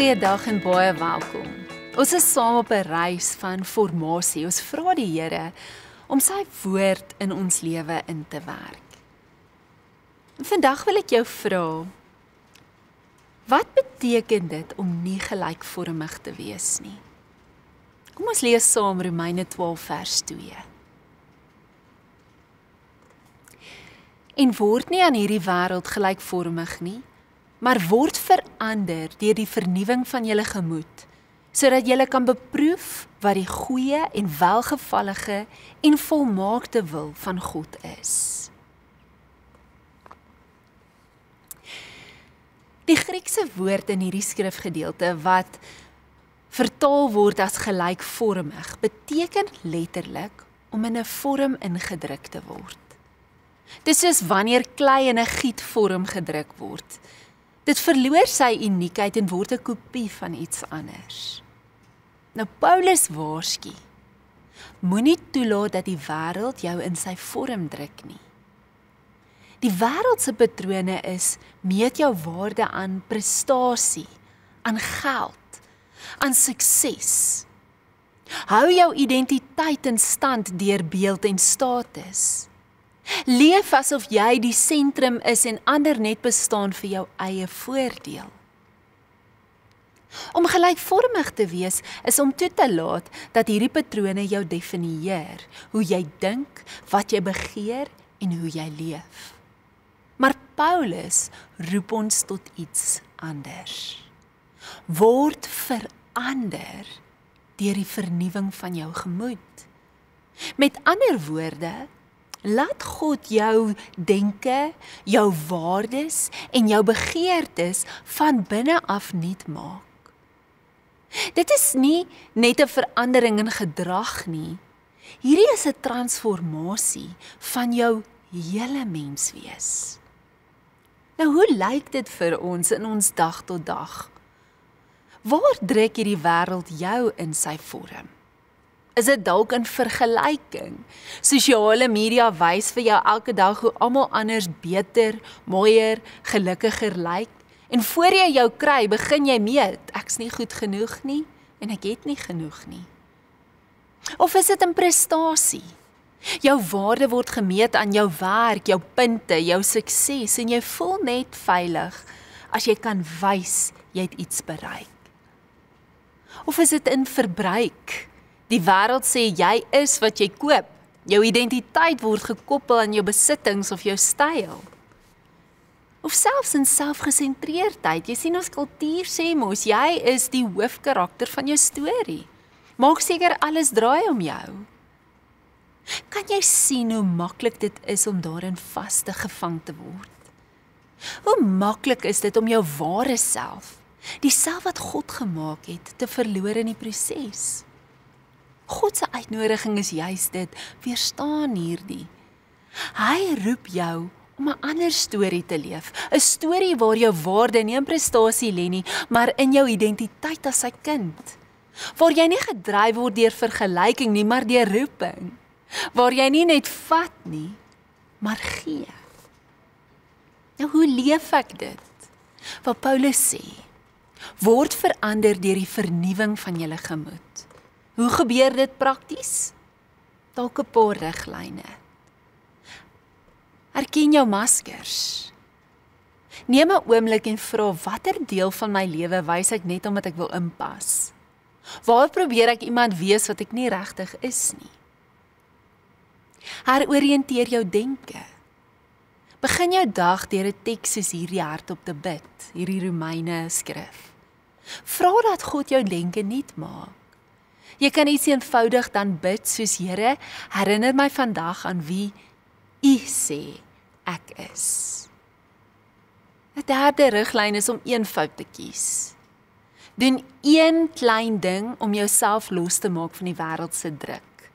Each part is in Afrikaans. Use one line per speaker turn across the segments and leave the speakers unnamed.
Goeiedag en baie welkom. Ons is saam op 'n reis van formasie. Ons vra die Here om sy woord in ons lewe in te werk. En vandag wil ek jou vra, wat beteken dit om nie gelykvormig te wees nie? Kom ons lees saam Romeine 12 vers 2. En word nie aan hierdie wêreld gelykvormig nie, maar word verander deur die vernuwing van julle gemoed, sodat julle kan beproef wat die goeie en welgevallige en volmaakte wil van God is. Die Griekse woord in hierdie skrifgedeelte wat vertaal word as gelykvormig, beteken letterlik om in 'n vorm ingedruk te word. Dit is soos wanneer klei in 'n gietvorm gedruk word. Dit verloor sy uniekheid en word 'n kopie van iets anders. Nou Paulus waarsku, moenie toelaat dat die wêreld jou in sy vorm druk nie. Die wêreld se patrone is, meet jou waarde aan prestasie, aan geld, aan sukses. Hou jou identiteit in stand deur beeld en status. Leef asof jy die sentrum is en ander net bestaan vir jou eie voordeel. Om gelykvormig te wees is om toe te laat dat hierdie patrone jou definieer, hoe jy dink, wat jy begeer en hoe jy leef. Maar Paulus roep ons tot iets anders. Word verander deur die vernuwing van jou gemoed. Met ander woorde, laat God jou denke, jou waardes en jou begeertes van binne af nuut maak. Dit is nie net 'n verandering in gedrag nie. Hierdie is 'n transformasie van jou hele menswees. Nou, hoe lyk dit vir ons in ons dag tot dag? Waar druk hierdie wêreld jou in sy vorm? Is dit dalk in vergelyking? Sosiale media wys vir jou elke dag hoe almal anders beter, mooier, gelukkiger lyk. En voor jy jou kry, begin jy meet, ek's nie goed genoeg nie en ek het nie genoeg nie. Of is dit in prestasie? Jou waarde word gemeet aan jou werk, jou punte, jou sukses en jy voel net veilig as jy kan wys jy het iets bereik. Of is dit in verbruik? Die wêreld sê jy is wat jy koop. Jou identiteit word gekoppel aan jou besittings of jou styl. Of selfs in selfgesentreerdheid. Jy sien ons kultuur sê mos, jy is die hoofkarakter van jou storie. Maak seker alles draai om jou. Kan jy sien hoe maklik dit is om daarin vasgevang te word? Hoe maklik is dit om jou ware self, die self wat God gemaak het, te verloor in die proses? God se uitnodiging is juist dit, weerstaan hierdie. Hy roep jou om 'n ander storie te leef, 'n storie waar jou waarde nie in prestasie lê nie, maar in jou identiteit as sy kind. Waar jy nie gedryf word deur vergelyking nie, maar deur roeping. Waar jy nie net vat nie, maar gee. Nou, hoe leef ek dit? Wat Paulus sê, word verander deur die vernuwing van julle gemoed. Hoe gebeur dit prakties? Dalk 'n paar riglyne. Herken jou maskers. Neem 'n oomblik en vra, watter deel van my lewe wys ek net omdat ek wil inpas? Waar probeer ek iemand wees wat ek nie regtig is nie? Heroriënteer jou denke. Begin jou dag deur 'n teks soos hierdie hardop te bid, hierdie Romeine skrif. Vra dat God jou denke nuut maak. Jy kan iets eenvoudig dan bid soos, Here, herinner my vandag aan wie U sê ek is. 'n derde riglyn is om een fout te kies. Doen een klein ding om jouself los te maak van die wêreld se druk.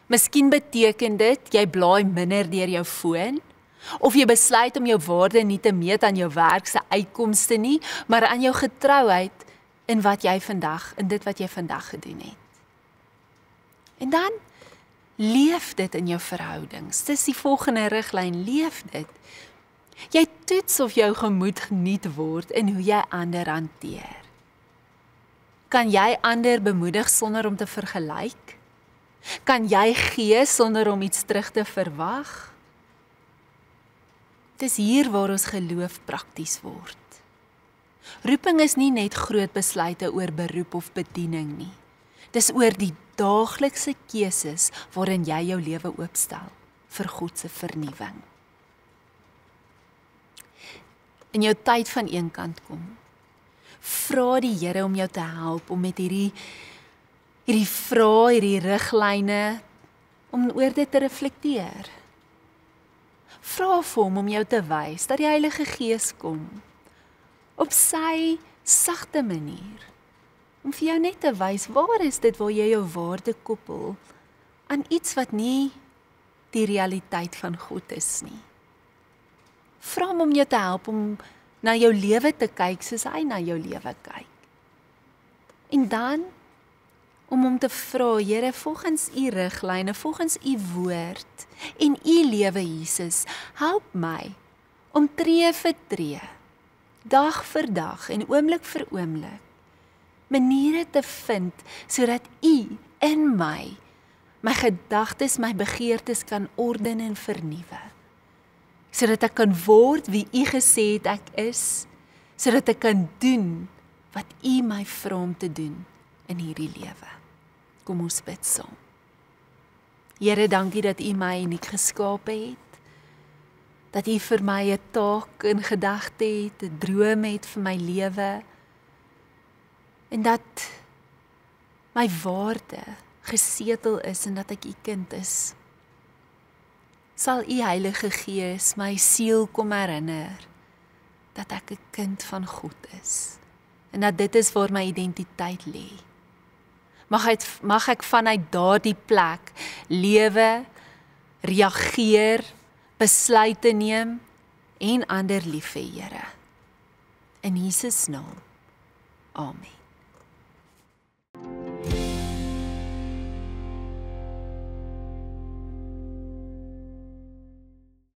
Miskien beteken dit, jy blaai minder deur jou foon, of jy besluit om jou waarde nie te meet aan jou werk se uitkomste nie, maar aan jou getrouheid in dit wat jy vandag gedoen het. En dan leef dit in jou verhoudings. Dis die volgende riglyn, leef dit. Jy toets of jou gemoed geniet word en hoe jy ander hanteer. Kan jy ander bemoedig sonder om te vergelyk? Kan jy gee sonder om iets terug te verwag? Dis hier waar ons geloof prakties word. Roeping is nie net groot besluite oor beroep of bediening nie. Dis oor die daaglikse keuses waarin jy jou lewe oopstel vir God se vernuwing. In jou tyd van eenkant kom, vra die Here om jou te help om met hierdie vrae, hierdie riglyne, om oor dit te reflekteer. Vra vir hom om jou te wys dat die Heilige Gees kom, op sy sagte manier, om vir jou net te wys, waar is dit waar jy jou waarde koppel aan iets wat nie die realiteit van God is nie. Vra hom om jou te help om na jou lewe te kyk soos hy na jou lewe kyk. En dan, om hom te vra, Here, volgens u riglyne, volgens u woord en u lewe Jesus, help my om tree vir tree, dag vir dag en oomblik vir oomblik, maniere te vind, sodat u in my gedagtes, my begeertes kan orden en vernuwe. Sodat ek kan word wie u gesê het ek is, sodat ek kan doen wat u my vra om te doen in hierdie lewe. Kom ons bid saam. Here, dankie dat u my uniek geskape het, dat u vir my 'n taak in gedagte het, 'n droom het vir my lewe, en dat my waarde gesetel is en dat ek u kind is. Sal u Heilige Gees my siel kom herinner dat ek 'n kind van God is en dat dit is waar my identiteit lê. Mag ek vanuit daardie plek lewe, reageer, besluite neem en ander lief hê, Here. In Jesus naam. Amen.